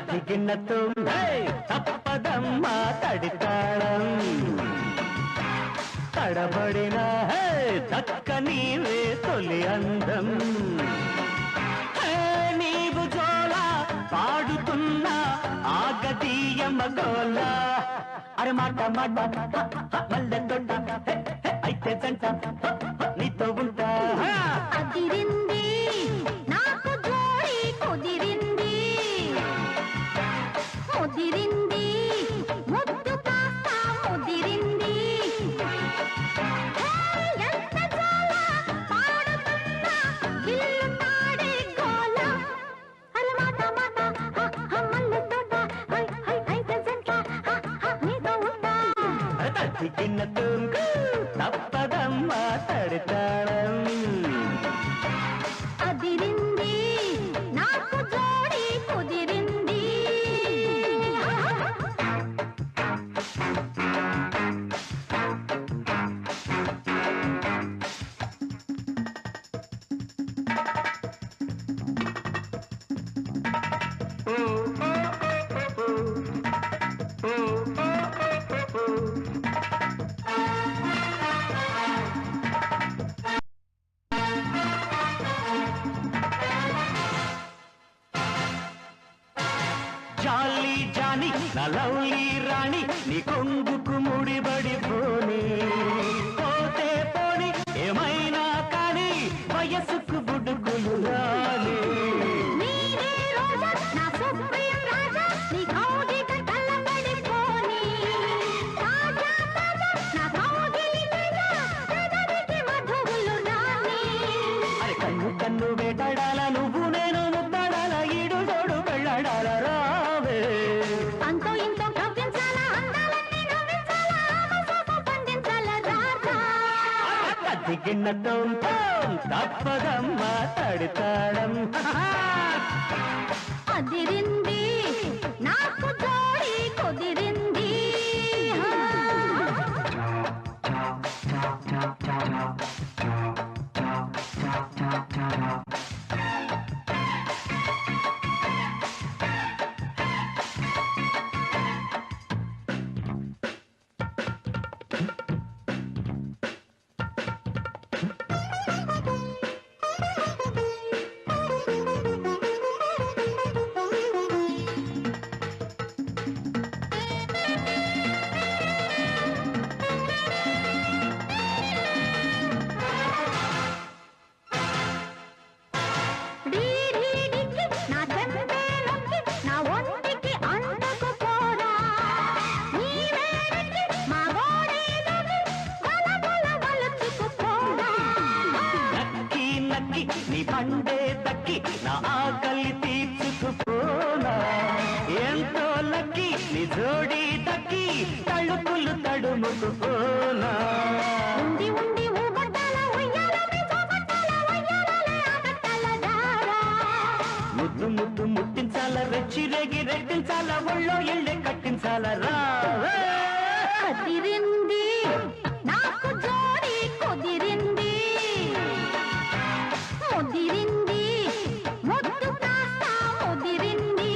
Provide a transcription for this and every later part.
తదిగినతో తప్పదమ్మా తడితాళం తడబడిన దక్క నీవే తొలి అందం నీవు జోలా పాడుతున్నా ఆగదీయ మగోల అరే మాట మాట మల్లె తొట్ట అయితే జంట నీతో ఉంటా అదిరింది నాకు జోడి కుదిరింది ముదిరింది ముద్దు కాస్త ముదిరింది ఎంత జోల పాడుతున్నా ఇల్లు తాడే గోల అరే మాట మాట మల్లె తోట అయితే జంట నీతో ఉంటా తదిగినతో తప్పదమ్మా తడితాళం అదిరింది నాకు జోడి కుదిరింది జాలి జాని నా లవ్లీ రాణి నీ కొంగుకు ముడిబడి పోని పోతే పోని ఏమైనా కానీ వయసుకు బుడుగులు రాని నీరే రోజా నా సుప్రీం రాజా నీ కౌగిట కళ్ళబడిపోని తాజా తాజా నా కౌగిలి తేజ పెదవికి మధువులు రాని అరే కన్ను కన్ను వేటాడాల నువ్వు నేను ముద్దాడాల ఈడు జోడు వెళ్ళాడాల రావే అంతో ఇంతో కవ్వించాలా అందాలన్నీ నవ్వించాలా ఆమసోపు పండించాలా రాజా తదిగినతో తప్పదమ్మా తడితాళం అదిరింది నాకు జోడి కుదిరింది డీడీడికి నా చెంపే నొక్కి నా ఒంటికి అంటకు పోరా నీ వేడికి మా గోడే దొరికి బల బల బలుచుకు పోరా నక్కి నక్కి నీ పండే దక్కి నా ఆకలి తీర్చుకుపోనా ఎంతో లక్కి నీ జోడి దక్కి తడుపులు తడుముకుపోనా ఉండి ఉండి ఊగొట్టాల ఉయ్యాలమే చూగొట్టాల ఉయ్యాలలే ఆగట్టాల దారా ముద్దు ముద్దు ముట్టించాల రెచ్చి రేగి రెట్టించాల ఒళ్ళో ఇళ్ళే కట్టించాల రా అదిరింది నాకు జోడి కుదిరింది ముదిరింది ముద్దు కాస్త ముదిరింది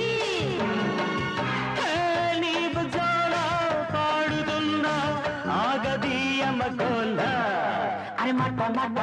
నీవు జోలా పాడుతున్నా ఆగదీయ మగోల అరే మాట మాట